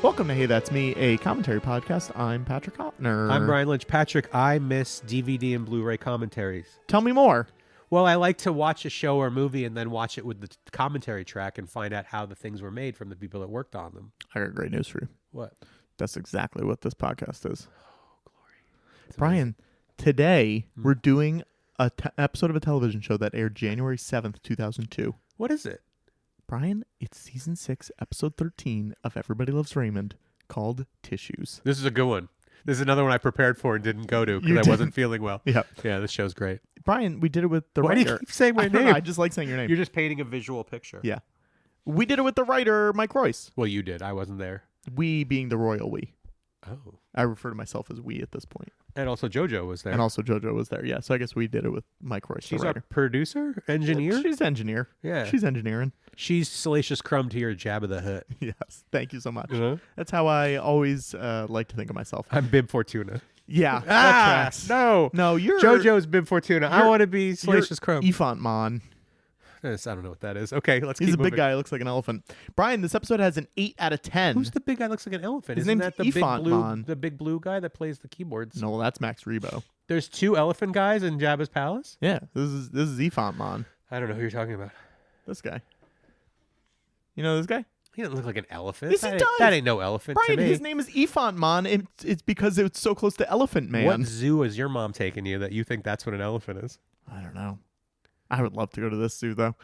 Welcome to Hey That's Me, a commentary podcast. I'm Patrick Hopner. I'm Brian Lynch. Patrick, I miss DVD and Blu-ray commentaries. Tell me more. Well, I like to watch a show or movie and then watch it with the commentary track and find out how the things were made from the people that worked on them. I got great news for you. What? That's exactly what this podcast is. Oh, glory. Brian, today we're doing an episode of a television show that aired January 7th, 2002. What is it? Brian, it's season 6, episode 13 of Everybody Loves Raymond, called Tissues. This is a good one. This is another one I prepared for and didn't go to because I wasn't feeling well. Yep. Yeah, this show's great. Brian, we did it with the Why writer. do you keep saying my I don't name? know, I just like saying your name. You're just painting a visual picture. Yeah. We did it with the writer, Mike Royce. Well, you did. I wasn't there. We being the royal we. Oh. I refer to myself as we at this point. And also JoJo was there. And also JoJo was there. Yeah, so I guess we did it with Mike Royce, She's the our writer. producer? Engineer? She's engineer. Yeah. She's engineering. She's Salacious Crumb to your Jabba the Hutt. Yes. Thank you so much. Uh-huh. That's how I always like to think of myself. I'm Bib Fortuna. Yeah. That tracks. No. No, you're... JoJo's Bib Fortuna. I want to be Salacious Crumb. Ifant Mon. I don't know what that is. Okay, let's He's keep a big moving. guy. He looks like an elephant. Brian, this episode has an 8 out of 10. Who's the big guy that looks like an elephant? His Isn't name's that the Ifant big blue, Mon. the big blue guy that plays the keyboards? No, that's Max Rebo. There's 2 elephant guys in Jabba's palace? Yeah, this is Ifant Mon. I don't know who you're talking about. This guy. You know this guy? He doesn't look like an elephant. Yes, he does. That ain't no elephant Brian, to me. his name is Ifant Mon. It's because it's so close to Elephant Man. What zoo is your mom taking you that you think that's what an elephant is? I don't know. I would love to go to this zoo, though.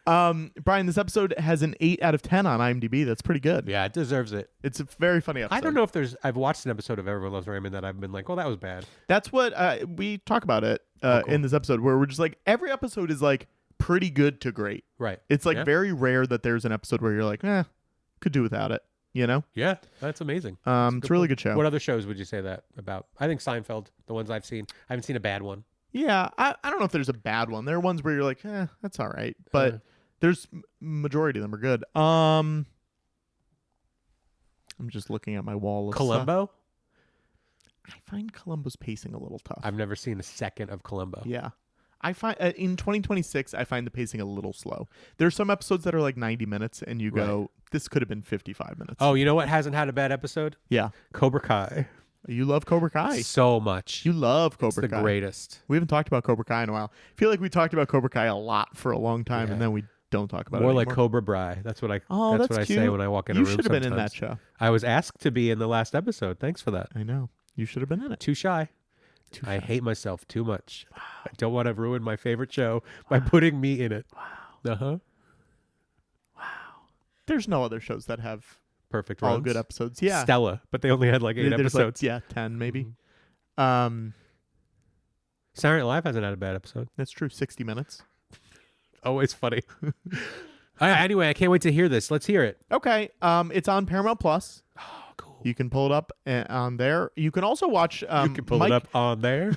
Brian, this episode has an 8 out of 10 on IMDb. That's pretty good. Yeah, it deserves it. It's a very funny episode. I don't know if I've watched an episode of Everyone Loves Raymond that I've been like, well, that was bad. That's what we talk about it Cool. in this episode, where we're just like, every episode is like pretty good to great. Right. It's like Yeah. very rare that there's an episode where you're like, could do without it. You know? Yeah, that's amazing. It's a really good show. What other shows would you say that about? I think Seinfeld, the ones I've seen. I haven't seen a bad one. Yeah, I don't know if there's a bad one. There are ones where you're like, that's all right. But there's majority of them are good. I'm just looking at my wall of Columbo? stuff. I find Columbo's pacing a little tough. I've never seen a second of Columbo. Yeah. I find in 2026, I find the pacing a little slow. There's some episodes that are like 90 minutes, and you go, this could have been 55 minutes. Oh, you know what hasn't had a bad episode? Yeah. Cobra Kai. You love Cobra Kai. So much. You love Cobra It's the Kai. greatest. We haven't talked about Cobra Kai in a while. I feel like we talked about Cobra Kai a lot for a long time, and then we don't talk about More it like anymore. Cobra Bry. That's what I. Oh, that's what I cute. say when I walk in a room. You should have been in that sometimes. show. I was asked to be in the last episode. Thanks for that. I know. You should have been in it. Too shy. Too I shy. hate myself too much. I don't want to ruin my favorite show by putting me in it. Wow. Uh-huh. Wow. There's no other shows that have Perfect all runs. good episodes. Yeah. Stella, but they only had like 8 There's episodes. like, 10 maybe. Mhm. Saturday Night Live hasn't had a bad episode. That's true. 60 minutes. Always funny. Anyway, I can't wait to hear this. Let's hear it. Okay. It's on Paramount Plus. Oh, cool. You can pull it up on there. You can also watch. You can pull Mike, it up on there.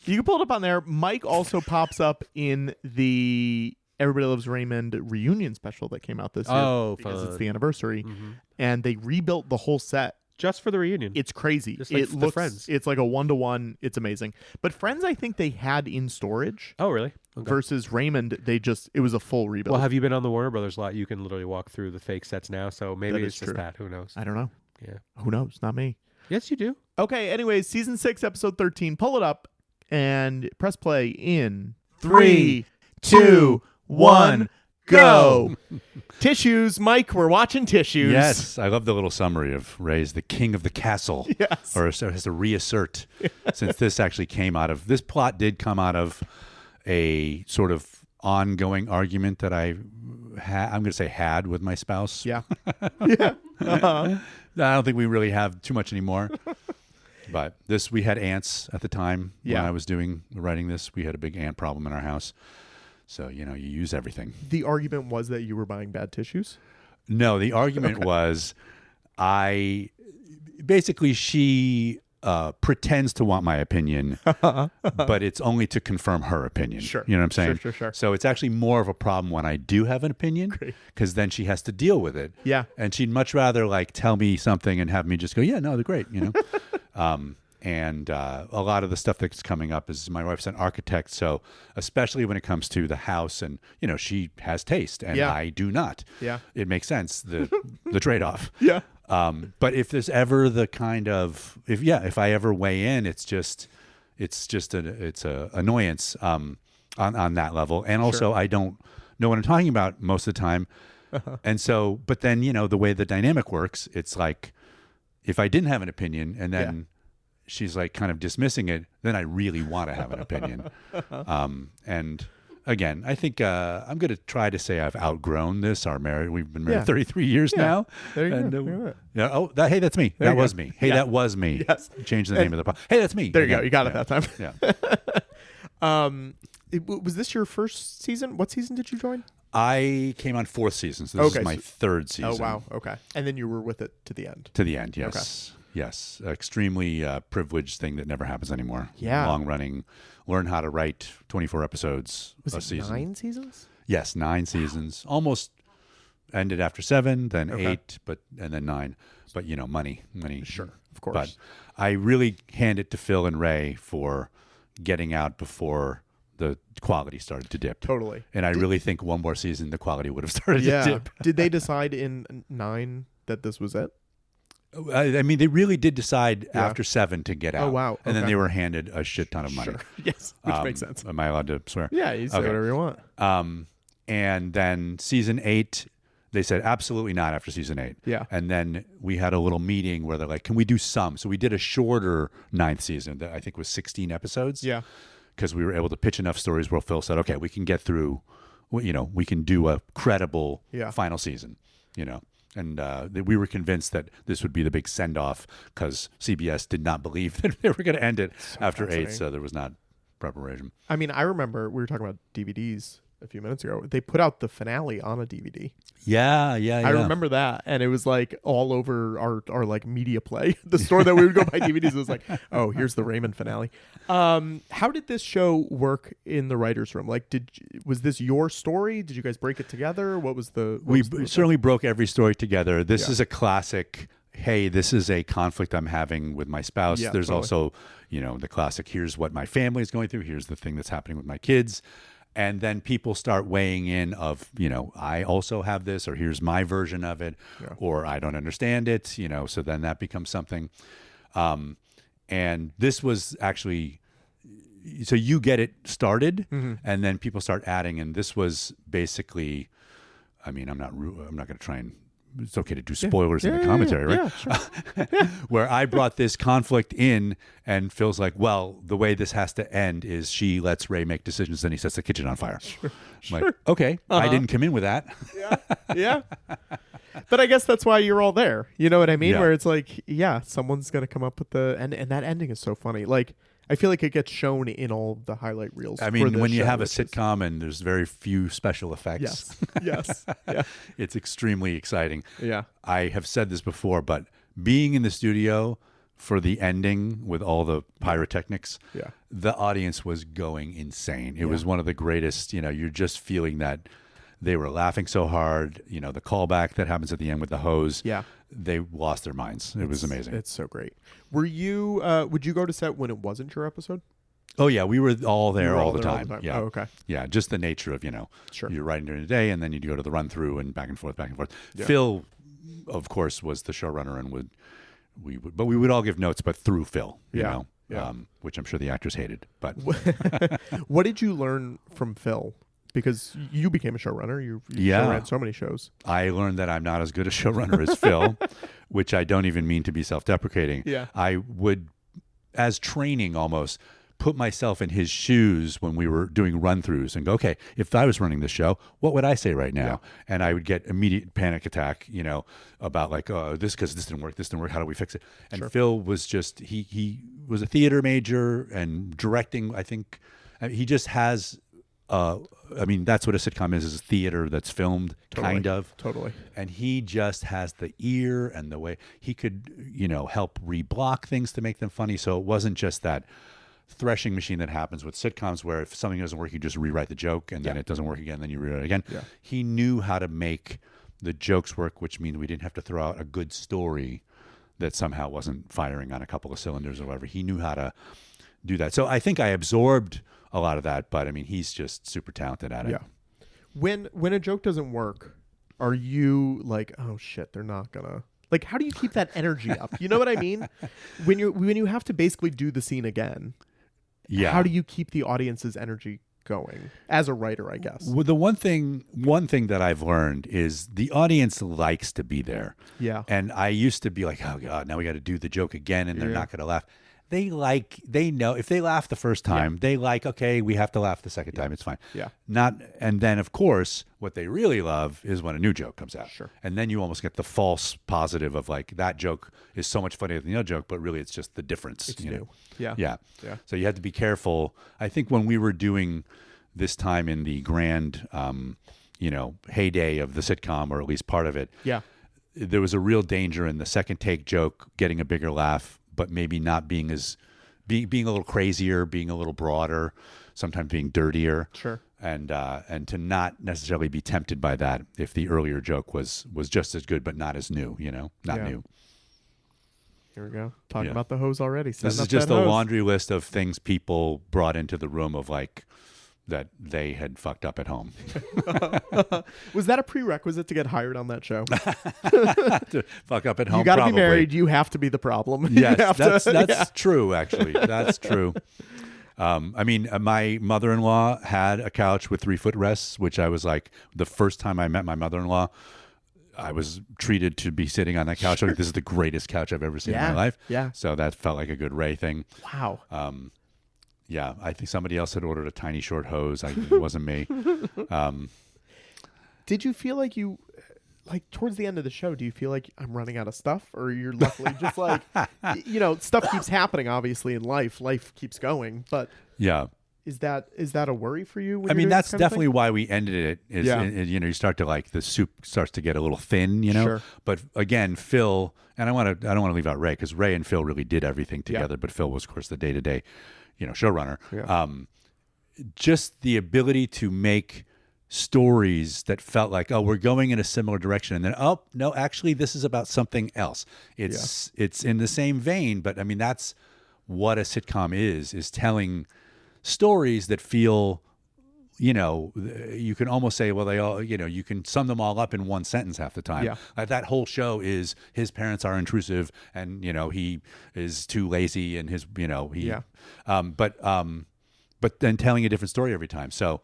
You can pull it up on there. Mike also pops up in the Everybody Loves Raymond reunion special that came out this year. Oh, because fun. it's the anniversary, Mhm. and they rebuilt the whole set. Just for the reunion. It's crazy. Just like it the looks. Friends. It's like a 1-to-1. It's amazing. But Friends, I think they had in storage. Oh, really? Okay. Versus Raymond, it was a full rebuild. Well, have you been on the Warner Brothers lot? You can literally walk through the fake sets now, so maybe That it's is just true. that. Who knows? I don't know. Yeah. Who knows? Not me. Yes, you do. Okay. Anyways, season 6, episode 13. Pull it up and press play in 3, 2, 1, go. Tissues, Mike. We're watching Tissues. Yes, I love the little summary of Ray's the king of the castle. Yes. Or has to reassert, since this actually this plot did come out of a sort of ongoing argument that I'm going to say had with my spouse. Yeah. Yeah. Uh-huh. I don't think we really have too much anymore. But we had ants at the time when I was writing this. We had a big ant problem in our house. So, you use everything. The argument was that you were buying bad tissues? No, the argument was she pretends to want my opinion, but it's only to confirm her opinion. Sure. You know what I'm saying? Sure. So it's actually more of a problem when I do have an opinion, because then she has to deal with it. Yeah. And she'd much rather tell me something and have me just go, yeah, no, they're great, And a lot of the stuff that's coming up is my wife's an architect, so especially when it comes to the house, and she has taste and I do not. Yeah. It makes sense, the trade-off. Yeah. But if there's ever the kind of if I ever weigh in, it's just a annoyance on that level, and also I don't know what I'm talking about most of the time, and so but then the way the dynamic works, it's like if I didn't have an opinion and then she's like kind of dismissing it, then I really want to have an opinion, and. Again, I think I'm going to try to say I've outgrown this. Our marriage, we've been married 33 years now. There you and, go. Hey, that's me. That was me. Hey, that was me. Yes. Change the name of the podcast. Hey, that's me. There you go. You got it that time. Yeah. Was this your first season? What season did you join? I came on 4th season, so this is my 3rd season. Oh, wow. Okay. And then you were with it to the end. To the end, yes. Okay. Yes. Extremely privileged thing that never happens anymore. Yeah. Long running. Learn how to write 24 episodes a season. 9 seasons? Yes, 9 seasons. Almost ended after 7, then 8, and then 9. But money. Sure, of course. But I really hand it to Phil and Ray for getting out before the quality started to dip. Totally. And I really think one more season, the quality would have started to dip. Did they decide in 9 that this was it? I mean, they really did decide after 7 to get out. Oh, wow. And then they were handed a shit ton of money. Sure. Yes, which makes sense. Am I allowed to swear? Yeah, you say whatever you want. And then season 8, they said absolutely not after season 8. Yeah. And then we had a little meeting where they're like, can we do some? So we did a shorter 9th season that I think was 16 episodes. Yeah. Because we were able to pitch enough stories where Phil said, okay, we can get through, we can do a credible final season, And we were convinced that this would be the big send-off because CBS did not believe that they were going to end it after 8, so there was not preparation. I mean, I remember we were talking about DVDs a few minutes ago. They put out the finale on a DVD. Yeah. I remember that, and it was like all over our like media play. The store that we would go buy DVDs was like, oh, here's the Raymond finale. How did this show work in the writers' room? Like, was this your story? Did you guys break it together? What was the? We certainly broke every story together. This is a classic. Hey, this is a conflict I'm having with my spouse. Yeah, There's totally. also, the classic. Here's what my family is going through. Here's the thing that's happening with my kids. And then people start weighing in of, I also have this, or here's my version of it, or I don't understand it, so then that becomes something. And this was actually, so you get it started and then people start adding. And this was basically, I mean, I'm not going to try and, it's okay to do spoilers in the commentary, right? Yeah, sure. Where I brought this conflict in and Phil's like, well, the way this has to end is she lets Ray make decisions, then he sets the kitchen on fire. Sure. I'm like, okay, I didn't come in with that. Yeah. But I guess that's why you're all there. You know what I mean? Yeah. Where it's like, someone's going to come up with and that ending is so funny. Like, I feel like it gets shown in all the highlight reels. I mean, when you have a sitcom and there's very few special effects. Yes. Yeah. It's extremely exciting. Yeah. I have said this before, but being in the studio for the ending with all the pyrotechnics, the audience was going insane. It was one of the greatest, you're just feeling that they were laughing so hard, the callback that happens at the end with the hose. Yeah. They lost their minds. It was amazing. It's so great. Were you, would you go to set when it wasn't your episode? Oh, yeah. We were all there all the time. Yeah. Oh, okay. Yeah. Just the nature of, Sure. You're writing during the day and then you'd go to the run through and back and forth. Yeah. Phil, of course, was the showrunner and we would all give notes, but through Phil, you know, which I'm sure the actors hated. But what did you learn from Phil? Because you became a showrunner. You ran so many shows. I learned that I'm not as good a showrunner as Phil, which I don't even mean to be self-deprecating. Yeah. I would, as training almost, put myself in his shoes when we were doing run-throughs and go, okay, if I was running this show, what would I say right now? Yeah. And I would get immediate panic attack, about like, oh, this didn't work, how do we fix it? And Phil was just, he was a theater major and directing, I think. He just has... that's what a sitcom is a theater that's filmed, kind of. Totally. And he just has the ear and the way he could, help reblock things to make them funny. So it wasn't just that threshing machine that happens with sitcoms where if something doesn't work, you just rewrite the joke and then it doesn't work again, then you rewrite it again. Yeah. He knew how to make the jokes work, which means we didn't have to throw out a good story that somehow wasn't firing on a couple of cylinders or whatever. He knew how to do that. So I think I absorbed a lot of that, but I mean, he's just super talented at it. Yeah. When a joke doesn't work, are you like, oh shit, they're not gonna Like, how do you keep that energy up? You know what I mean? When you have to basically do the scene again, Yeah. how do you keep the audience's energy going as a writer, I guess? Well, the one thing that I've learned is the audience likes to be there. Yeah. And I used to be like, oh God, now we got to do the joke again, and they're not going to laugh. They know if they laugh the first time, they like, okay, we have to laugh the second time. It's fine. Yeah. And then of course, what they really love is when a new joke comes out. Sure. And then you almost get the false positive of like, that joke is so much funnier than the other joke, but really it's just the difference. It's you new. know? Yeah. Yeah. Yeah. So you have to be careful. I think when we were doing this time in the grand, heyday of the sitcom, or at least part of it, Yeah. there was a real danger in the second take joke getting a bigger laugh, but maybe not being being a little crazier, being a little broader, sometimes being dirtier. Sure. And to not necessarily be tempted by that if the earlier joke was just as good but not as new, not new. Here we go. Talking about the hose already. This is just a laundry list of things people brought into the room of like that they had fucked up at home. Was that a prerequisite to get hired on that show? To fuck up at home. You got to be probably. married. You have to be the problem. Yes, that's true. Actually, that's true. My mother-in-law had a couch with 3 footrests, which I was like, the first time I met my mother-in-law, I was treated to be sitting on that couch. Sure. Like, this is the greatest couch I've ever seen in my life. Yeah. So that felt like a good Ray thing. Wow. Yeah, I think somebody else had ordered a tiny short hose. It wasn't me. Did you feel like towards the end of the show, do you feel like I'm running out of stuff, or you're luckily just like, stuff keeps happening, obviously, in life. Life keeps going, but yeah. Is that a worry for you? I mean, that's definitely why we ended it. You start to like, the soup starts to get a little thin, Sure. But again, Phil, and I don't want to leave out Ray, because Ray and Phil really did everything together. But Phil was, of course, the day-to-day, showrunner. Yeah. Just the ability to make stories that felt like, oh, we're going in a similar direction, and then, oh no, actually, this is about something else. It's in the same vein, but I mean, that's what a sitcom is telling stories that feel, you can almost say, well, they all, you can sum them all up in one sentence half the time. Yeah. Like, that whole show is his parents are intrusive, and he is too lazy, and his, but then telling a different story every time. So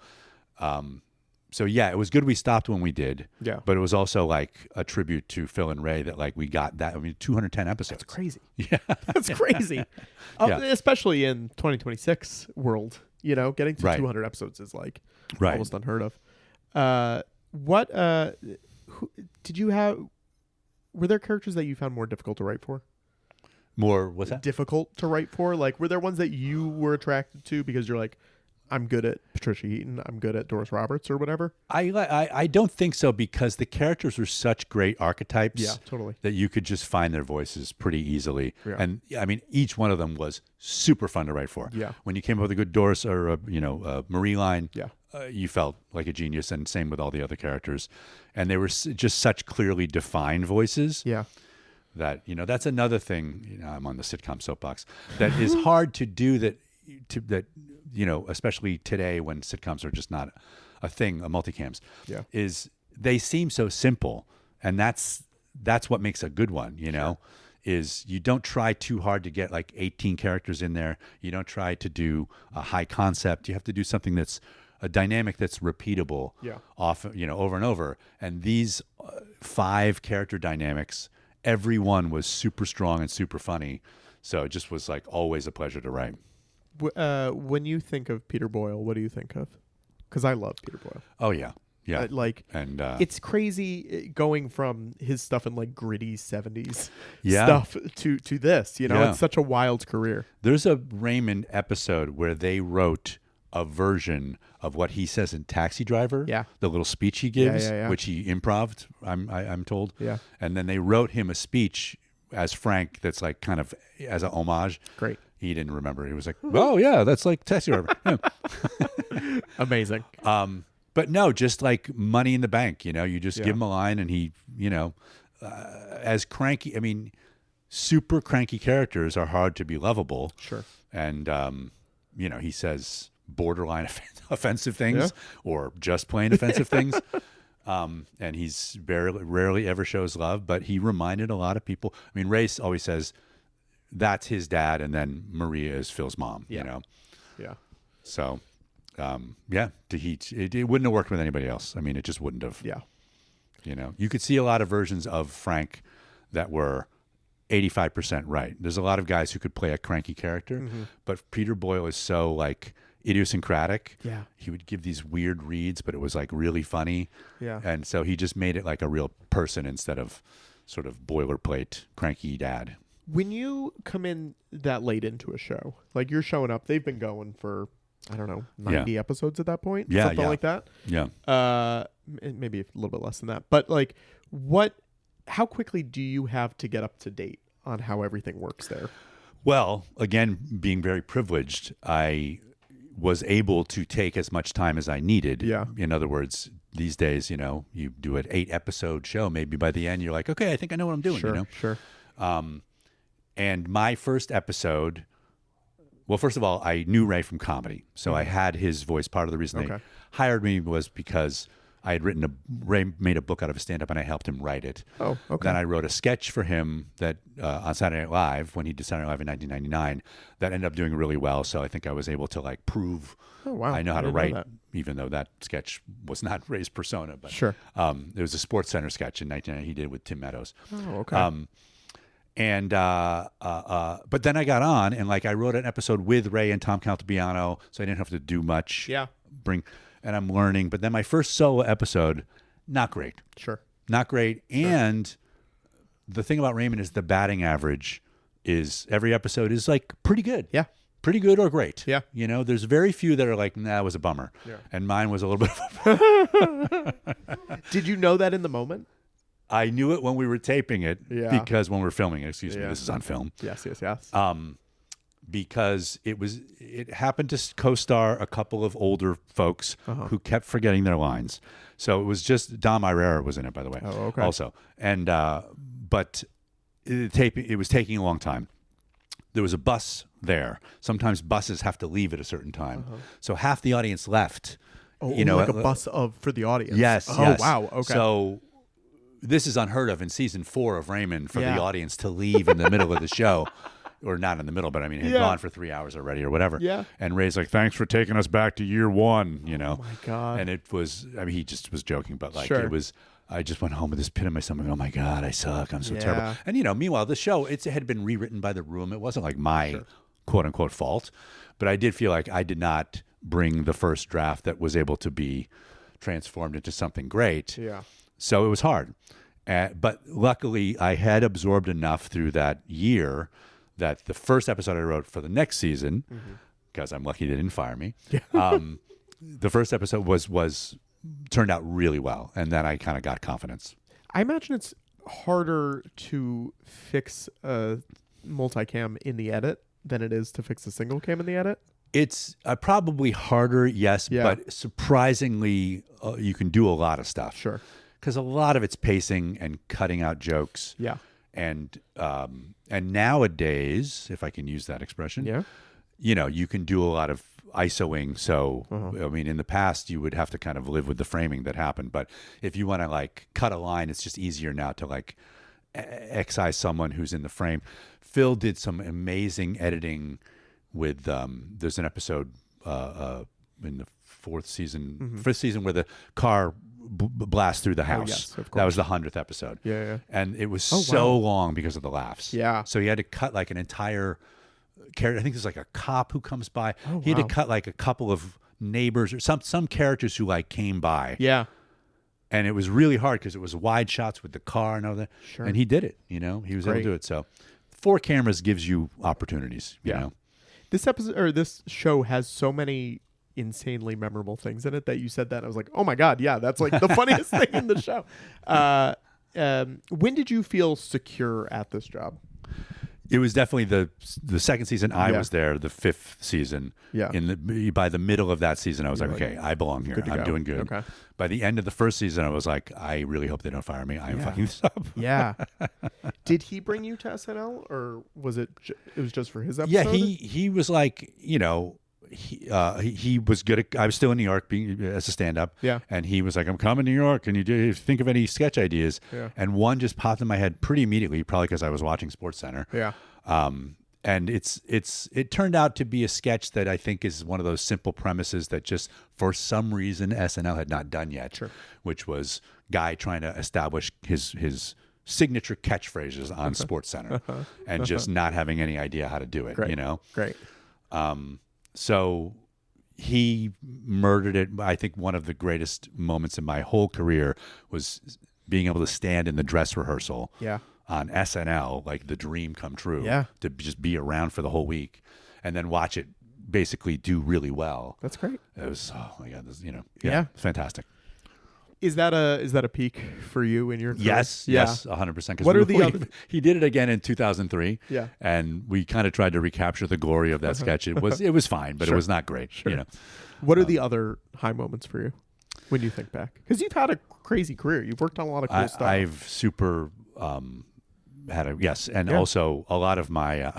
yeah, it was good we stopped when we did. Yeah. But it was also like a tribute to Phil and Ray that like we got that. I mean, 210 episodes. That's crazy. Yeah. That's crazy. Especially in 2026 world, getting to 200 episodes is like almost unheard of. Did you have, were there characters that you found more difficult to write for? More, what's that? Difficult to write for? Like, were there ones that you were attracted to because you're like, I'm good at Patricia Heaton, I'm good at Doris Roberts, or whatever? I don't think so, because the characters were such great archetypes. Yeah, totally. That you could just find their voices pretty easily. Yeah. And I mean, each one of them was super fun to write for. Yeah. When you came up with a good Doris or Marie line, you felt like a genius, and same with all the other characters. And they were just such clearly defined voices. Yeah. That, that's another thing, I'm on the sitcom soapbox, that is hard to do, that especially today when sitcoms are just not a thing, multicams, is they seem so simple. And that's what makes a good one, is you don't try too hard to get like 18 characters in there. You don't try to do a high concept. You have to do something that's a dynamic that's repeatable often, over and over. And these 5 character dynamics, every one was super strong and super funny. So it just was like always a pleasure to write. When you think of Peter Boyle, what do you think of? Because I love Peter Boyle. Oh yeah, yeah. It's crazy going from his stuff in like gritty 70s Yeah. stuff to this. Yeah. It's such a wild career. There's a Raymond episode where they wrote a version of what he says in Taxi Driver. Yeah. The little speech he gives, Yeah. which he improved. I'm told. Yeah. And then they wrote him a speech as Frank that's like kind of as a homage. Great. He didn't remember. He was like, "Oh yeah, that's like Taxi Driver." Yeah. Amazing. But no, just like Money in the Bank. You just give him a line, and he, as cranky. I mean, super cranky characters are hard to be lovable. Sure. And he says borderline offensive things or just plain offensive things. And he's rarely ever shows love, but he reminded a lot of people. I mean, Ray always says that's his dad, and then Maria is Phil's mom. Yeah. You know, Yeah. so yeah, it wouldn't have worked with anybody else. I mean, it just wouldn't have. Yeah. You know, you could see a lot of versions of Frank that were 85% right. There's a lot of guys who could play a cranky character, but Peter Boyle is so like idiosyncratic. Yeah. He would give these weird reads, but it was like really funny. Yeah. And so he just made it like a real person instead of sort of boilerplate cranky dad. When you come in that late into a show, like you're showing up, they've been going for, I don't know, 90 episodes at that point, Yeah, something yeah. like that. Yeah. Maybe a little bit less than that. But like, how quickly do you have to get up to date on how everything works there? Well, again, being very privileged, I was able to take as much time as I needed. Yeah. In other words, these days, you know, you do an 8-episode show. Maybe by the end, you're like, okay, I think I know what I'm doing. Sure, You know? sure. And my first episode, well, first of all, I knew Ray from comedy. So I had his voice. Part of the reason they Okay. hired me was because I had Ray made a book out of a stand-up and I helped him write it. Oh, okay. Then I wrote a sketch for him that on Saturday Night Live, when he did Saturday Night Live in 1999, that ended up doing really well. So I think I was able to like prove Oh, wow. I know how I to didn't know write, that. even though that sketch was not Ray's persona. But Sure. it was a Sports Center sketch in 1999 he did with Tim Meadows. Oh, okay. But then I got on and like I wrote an episode with Ray and Tom Caltabiano, so I didn't have to do much. Yeah. And I'm learning. But then my first solo episode, not great. Sure. Not great. Sure. And the thing about Raymond is the batting average is every episode is like pretty good. Yeah. Pretty good or great. Yeah. You know, there's very few that are like, nah, that was a bummer. Yeah. And mine was a little bit of a Did you know that in the moment? I knew it when we were taping it. Yeah. Because when we were filming it, excuse me, Yeah. this is on film. Yes. Because it happened to co-star a couple of older folks who kept forgetting their lines. So it was just Dom Irera was in it, by the way. Oh, okay. Also, and but it was taking a long time. There was a bus there. Sometimes buses have to leave at a certain time, so half the audience left. Oh, you know, like a bus for the audience. Yes. Oh, yes. wow. Okay. So this is unheard of in season 4 of Raymond for Yeah. the audience to leave in the middle of the show. Or not in the middle, but I mean, had Yeah. gone for 3 hours already or whatever. Yeah. And Ray's like, thanks for taking us back to year 1, you know. Oh my God. And it was, I mean, he just was joking, but like Sure. it was, I just went home with this pit in my stomach. Oh my God, I suck. I'm so Yeah. terrible. And, you know, meanwhile, the show, it had been rewritten by the room. It wasn't like my quote unquote fault, but I did feel like I did not bring the first draft that was able to be transformed into something great. Yeah. So it was hard. But luckily, I had absorbed enough through that year that the first episode I wrote for the next season, because I'm lucky they didn't fire me, the first episode was turned out really well. And then I kind of got confidence. I imagine it's harder to fix a multicam in the edit than it is to fix a single cam in the edit. It's probably harder, yes, Yeah. but surprisingly, you can do a lot of stuff. Sure. Because a lot of it's pacing and cutting out jokes. Yeah. And nowadays, if I can use that expression, Yeah. you know, you can do a lot of ISOing. So, I mean, in the past, you would have to kind of live with the framing that happened. But if you want to like cut a line, it's just easier now to like excise someone who's in the frame. Phil did some amazing editing with, there's an episode in the fifth season where the car blast through the house. yes, of That course. was the 100th episode. Yeah. And it was Oh, so wow. long because of the laughs. Yeah. So he had to cut like an entire character. I think there's like a cop who comes by. Oh, he had wow. to cut like a couple of neighbors or some characters who like came by. Yeah. And it was really hard because it was wide shots with the car and all that. Sure. And he did it, you know, he was able Great. to do it. So 4 cameras gives you opportunities, you know. This episode or this show has so many insanely memorable things in it that you said that I was like, oh my God, yeah, that's like the funniest thing in the show. When did you feel secure at this job? It was definitely the second season I Yeah. was there, the 5th season. Yeah. By the middle of that season, I was like, You're like, okay, I belong here. good to I'm go. doing good. Okay. By the end of the first season, I was like, I really hope they don't fire me. I am Yeah. fucking this up. Yeah. Did he bring you to SNL or was it it was just for his episode? Yeah, he was like, you know, he was good at, I was still in New York as a stand-up. Yeah. And he was like, I'm coming to New York. Can you think of any sketch ideas? Yeah. And one just popped in my head pretty immediately, probably because I was watching SportsCenter. Yeah. And it turned out to be a sketch that I think is one of those simple premises that just for some reason SNL had not done yet, Sure. which was Guy trying to establish his signature catchphrases on SportsCenter and just not having any idea how to do it, Great. you know? Great. So he murdered it. I think one of the greatest moments in my whole career was being able to stand in the dress rehearsal Yeah. on SNL, like the dream come true. Yeah. To just be around for the whole week and then watch it basically do really well. That's great. It was, oh my God, this, Yeah. it's fantastic. Is that a peak for you in your career? Yes, Yeah. yes, 100%. What are the other- He did it again in 2003. Yeah. And we kind of tried to recapture the glory of that sketch. It was fine, but Sure. it was not great. Sure. What are the other high moments for you when you think back? Because you've had a crazy career. You've worked on a lot of cool stuff. I've super had a yes, and also a lot of my.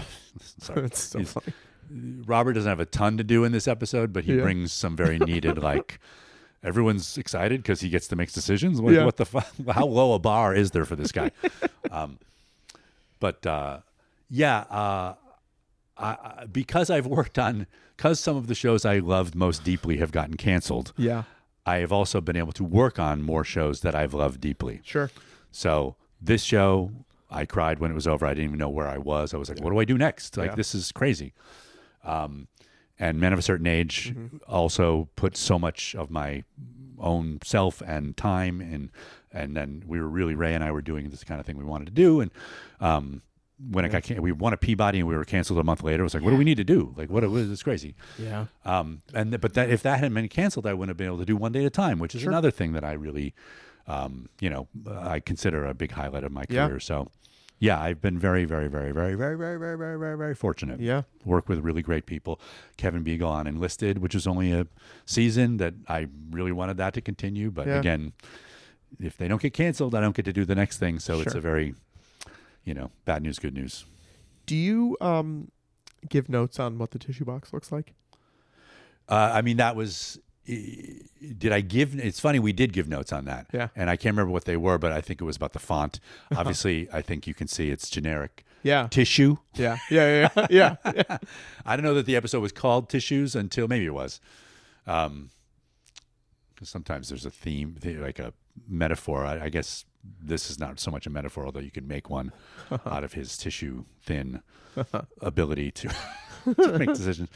Sorry, It's so funny. Robert doesn't have a ton to do in this episode, but he brings some very needed like. Everyone's excited because he gets to make decisions. What the fuck? How low a bar is there for this guy? Because I've worked on, because some of the shows I loved most deeply have gotten canceled. Yeah. I have also been able to work on more shows that I've loved deeply. Sure. So this show, I cried when it was over. I didn't even know where I was. I was like, what do I do next? Like, this is crazy. And Men of a Certain Age also put so much of my own self and time in. And then Ray and I were doing this kind of thing we wanted to do. And when it got we won a Peabody and we were canceled a month later, it was like, what do we need to do? Like, what was this crazy? Yeah. If that hadn't been canceled, I wouldn't have been able to do One Day at a Time, which is another thing that I really, I consider a big highlight of my career. So, yeah, I've been very, very, very, very, very, very, very, very, very, very fortunate. Yeah. Work with really great people. Kevin Beagle on Enlisted, which was only a season that I really wanted that to continue. But again, if they don't get canceled, I don't get to do the next thing. So it's a very, bad news, good news. Do you give notes on what the tissue box looks like? That was... Did I give? It's funny, we did give notes on that. Yeah. And I can't remember what they were, but I think it was about the font. Obviously, I think you can see it's generic. Yeah. Tissue. Yeah. I don't know that the episode was called Tissues until maybe it was. Because sometimes there's a theme, like a metaphor. I guess this is not so much a metaphor, although you could make one out of his tissue thin ability to make decisions.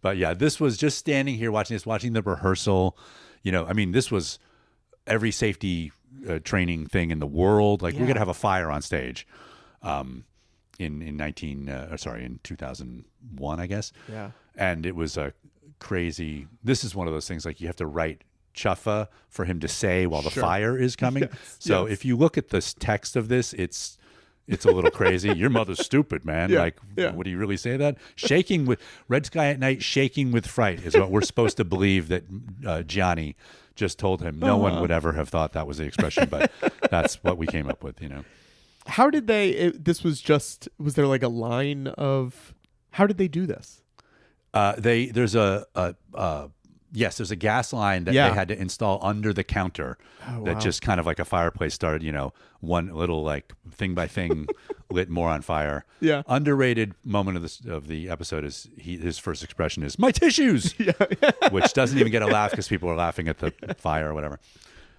But yeah, this was just standing here watching the rehearsal. This was every safety training thing in the world. Like we're gonna have a fire on stage, in 2001, I guess. Yeah. And it was a crazy. This is one of those things like you have to write chuffa for him to say while the fire is coming. So if you look at this text of this, it's a little crazy. Your mother's stupid, man. Would he really say that? Shaking with red sky at night, shaking with fright is what we're supposed to believe that Johnny just told him. No one would ever have thought that was the expression, but that's what we came up with, How did was there like a line of, how did they do this? There's a gas line that they had to install under the counter that just kind of like a fireplace started, one little like thing by thing lit more on fire. Yeah. Underrated moment of the episode is his first expression is "my tissues," which doesn't even get a laugh because people are laughing at the fire or whatever.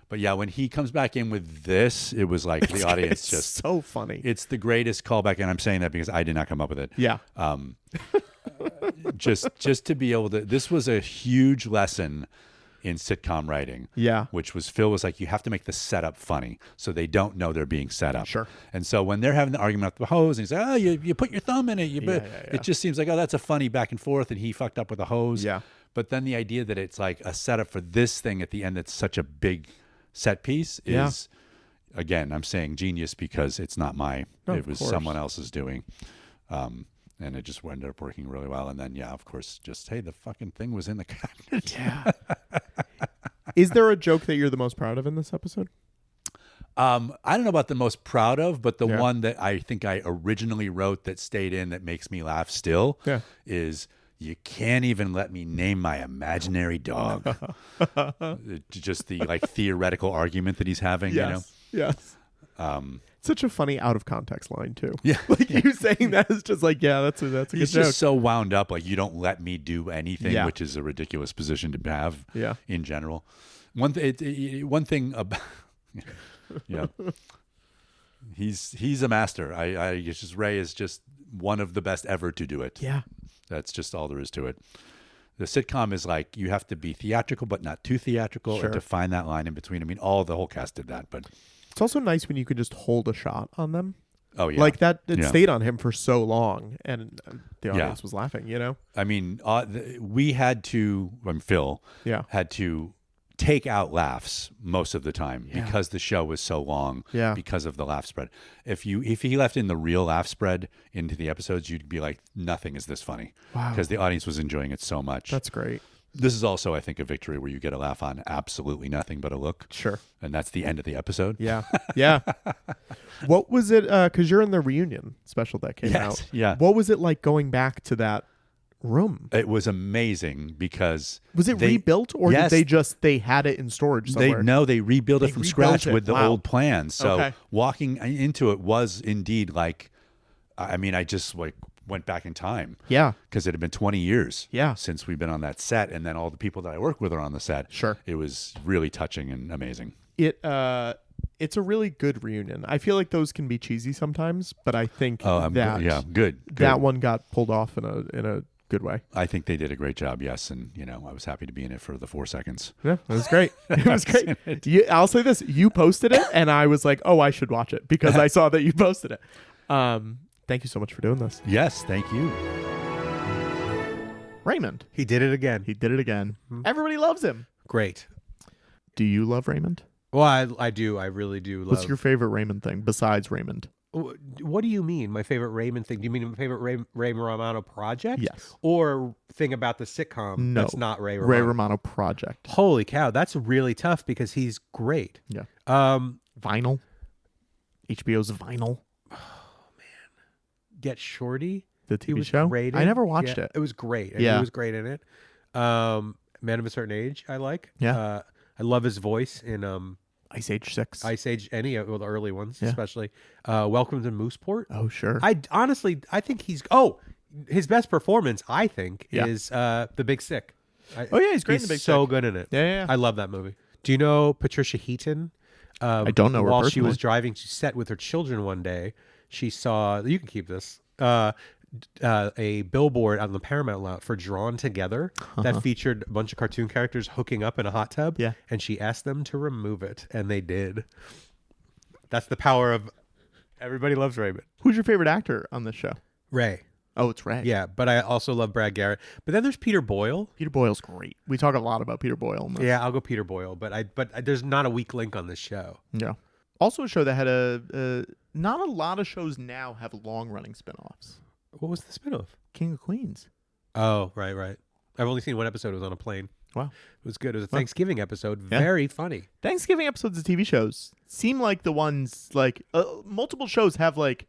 But yeah, when he comes back in with this, it was like the audience just so funny. It's the greatest callback, and I'm saying that because I did not come up with it. Yeah. Just to be able to, this was a huge lesson in sitcom writing. Yeah. Which was Phil was like, you have to make the setup funny so they don't know they're being set up. Sure. And so when they're having the argument about the hose, and he's like, oh, you put your thumb in it. It just seems like, oh, that's a funny back and forth, and he fucked up with the hose. Yeah. But then the idea that it's like a setup for this thing at the end that's such a big set piece is, again, I'm saying genius because it's not it was someone else's doing. And it just ended up working really well. And then, of course, just, hey, the fucking thing was in the cabinet. Yeah. Is there a joke that you're the most proud of in this episode? I don't know about the most proud of, but the one that I think I originally wrote that stayed in that makes me laugh still is You can't even let me name my imaginary dog. Just the like theoretical argument that he's having, Yes. Yes. Such a funny out of context line too. Yeah. Like you saying that is just like, yeah, that's a good He's joke. just so wound up. Like, you don't let me do anything, Yeah. which is a ridiculous position to have Yeah. in general. One thing about, yeah, he's a master. It's just Ray is just one of the best ever to do it. Yeah. That's just all there is to it. The sitcom is like, you have to be theatrical, but not too theatrical, Sure. and to find that line in between. I mean, the whole cast did that, but It's also nice when you can just hold a shot on them. oh yeah, Like that, it Yeah. stayed on him for so long, and the Yeah. audience was laughing. You know? I mean, we had to, Phil Yeah. had to take out laughs most of the time Yeah. because the show was so long. Yeah. Because of the laugh spread. If he left in the real laugh spread into the episodes, you'd be like, nothing is this funny. Wow. Because the audience was enjoying it so much. That's great. This is also, I think, a victory where you get a laugh on absolutely nothing but a look. Sure. And that's the end of the episode. Yeah. Yeah. What was it? Because you're in the reunion special that came Yes, out. yeah. What was it like going back to that room? It was amazing because Was it they- rebuilt, or Yes. did they had it in storage somewhere? They rebuilt it They from rebuilt scratch it. with the Wow. old plans. So Okay. walking into it was indeed like, I mean, I just like went back in time Yeah. because it had been 20 years Yeah. since we've been on that set, and then all the people that I work with are on the set. Sure. It was really touching and amazing. It's a really good reunion. I feel like those can be cheesy sometimes, but I think Good. that one got pulled off in a good way. I think they did a great job. Yes, and I was happy to be in it for the 4 seconds. Yeah, it was great. It was great. I'll say this: you posted it, and I was like, "Oh, I should watch it," because I saw that you posted it. Thank you so much for doing this, Yes, thank you. Raymond. He did it again. He did it again. Everybody loves him. Great. Do you love Raymond? Well, I do. I really do love. What's your favorite Raymond thing besides Raymond? What do you mean? My favorite Raymond thing? Do you mean my favorite Ray Romano project? Yes. Or thing about the sitcom No. that's not Ray Romano? Ray Romano project. Holy cow, that's really tough because he's great. Yeah. Vinyl. HBO's Vinyl, Get Shorty. the He TV was show. great. I never watched it. It was great. And Yeah. He was great in it. Man of a Certain Age, I like. Yeah. I love his voice in Ice Age 6. Ice Age, any of the early ones, Yeah. especially. Welcome to Mooseport. Oh, sure. I think his best performance, I think, Yeah. is The Big Sick. Oh, yeah, he's great in The Big so Sick. good in it. Yeah. I love that movie. Do you know Patricia Heaton? I don't know her While she was personally. driving to set with her children one day, she saw, you can keep this, a billboard on the Paramount lot for Drawn Together that featured a bunch of cartoon characters hooking up in a hot tub. Yeah. And she asked them to remove it, and they did. That's the power of Everybody Loves Raymond. Who's your favorite actor on this show? Ray. Oh, it's Ray. Yeah, but I also love Brad Garrett. But then there's Peter Boyle. Peter Boyle's great. We talk a lot about Peter Boyle. In this. Yeah, I'll go Peter Boyle. But there's not a weak link on this show. Yeah. Also a show that had not a lot of shows now have long-running spinoffs. What was the spinoff? King of Queens. Oh, right. I've only seen one episode. It was on a plane. Wow. It was good. It was a Thanksgiving episode. Yeah. Very funny. Thanksgiving episodes of TV shows seem like the ones like multiple shows have like,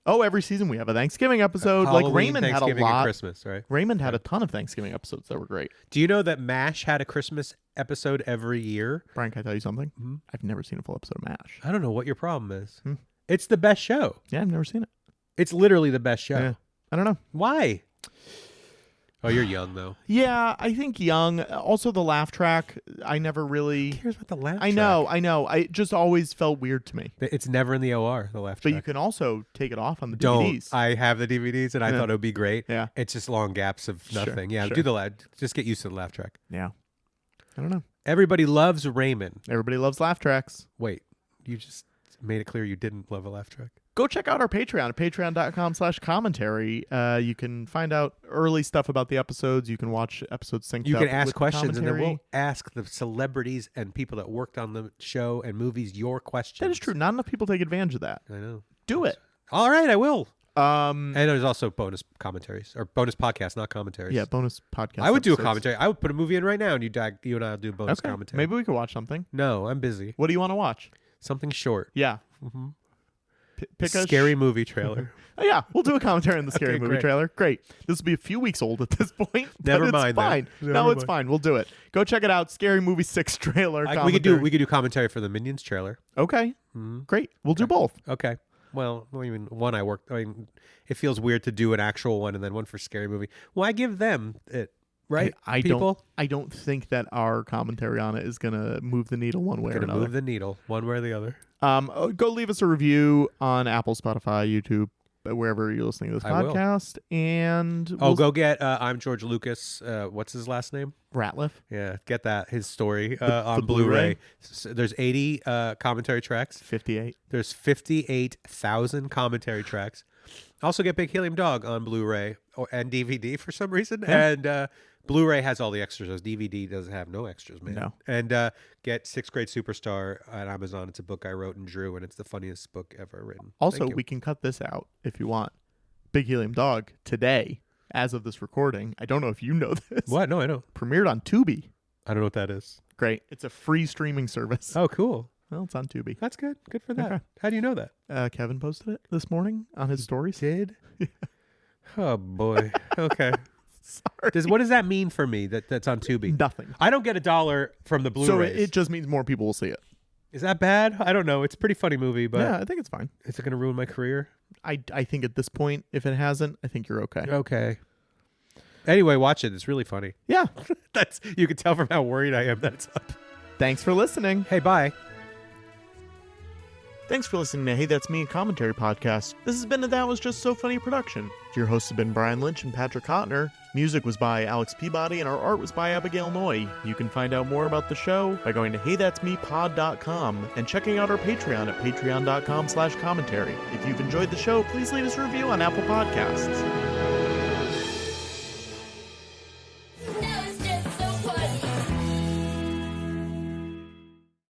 oh, every season we have a Thanksgiving episode. Halloween, like Raymond had a Thanksgiving, and lot. Christmas, right? Raymond had a ton of Thanksgiving episodes that were great. Do you know that MASH had a Christmas episode every year? Brian, can I tell you something? Mm-hmm. I've never seen a full episode of MASH. I don't know what your problem is. It's the best show. Yeah, I've never seen it. It's literally the best show. Yeah. I don't know. Why? Oh, you're young though. Yeah, I think young. Also, the laugh track. I never really. Who cares about the laugh I know. I just always felt weird to me. It's never in the OR, the laugh But track. you can also take it off on the Don't. DVDs. I have the DVDs and I thought it would be great. Yeah. It's just long gaps of Sure, nothing. Yeah, sure. do the laugh. Just get used to the laugh track. Yeah. I don't know. Everybody loves Raymond. Everybody loves laugh tracks. Wait, you just made it clear you didn't love a laugh track. Go check out our Patreon at patreon.com/commentary. You can find out early stuff about the episodes. You can watch episodes synced You up can ask with the questions, and then commentary. we'll ask the celebrities and people that worked on the show and movies your questions. That is true. Not enough people take advantage of that. I know. Do it. All right, I will. And And there's also bonus commentaries or bonus podcasts, not commentaries. yeah, bonus podcast. I would do a episodes. commentary. I would put a movie in right now, and you and I'll do a bonus Okay. commentary. Maybe we could watch something. No, I'm busy. What do you want to watch? Something short. Yeah. Pick a scary movie trailer. Oh, yeah, we'll do a commentary on the scary Okay, movie great. trailer. Great. This will be a few weeks old at this point. But Never it's mind that. fine. Never No, it's mind. fine. We'll do it. Go check it out. Scary Movie 6 trailer. We could do commentary for the Minions trailer. Okay. Great. We'll do both. Okay. Well, I mean, it feels weird to do an actual one and then one for scary movie. Why give them it? Right? I People? don't think that our commentary on it is gonna move the needle one way or Gonna another. move the needle one way or the other. Go leave us a review on Apple, Spotify, YouTube, wherever you're listening to this I will. podcast. And Go get I'm George Lucas. What's his last name? Ratliff. Yeah, get that his story on the Blu-ray? Blu-ray. There's 80 commentary tracks. 58. There's 58,000 commentary tracks. Also get Big Helium Dog on Blu-ray and DVD for some reason. Yeah. And Blu-ray has all the extras. Those DVD doesn't have no extras, man. No. And get Sixth Grade Superstar on Amazon. It's a book I wrote and drew, and it's the funniest book ever written. Also, Thank you. we can cut this out if you want. Big Helium Dog today, as of this recording. I don't know if you know this. What? No, I don't. Premiered on Tubi. I don't know what that is. Great. It's a free streaming service. Oh, cool. Well, it's on Tubi. That's good. Good for that. Okay. How do you know that? Kevin posted it this morning on his stories. Did? Oh boy. Okay. Sorry. What does that mean for me that's on Tubi? Nothing. I don't get $1 from the So Blu-rays. it just means more people will see it. Is that bad? I don't know. It's a pretty funny movie, but Yeah, I think it's fine. is it going to ruin my career? I think at this point, if it hasn't, I think you're okay. Okay. Anyway, watch it. It's really funny. Yeah. You can tell from how worried I am that it's up. Thanks for listening. Hey, bye. Thanks for listening to Hey That's Me, a commentary podcast. This has been a That Was Just So Funny production. Your hosts have been Brian Lynch and Patrick Hotner. Music was by Alex Peabody, and our art was by Abigail Noy. You can find out more about the show by going to HeyThat'sMePod.com and checking out our Patreon at patreon.com/commentary. If you've enjoyed the show, please leave us a review on Apple Podcasts.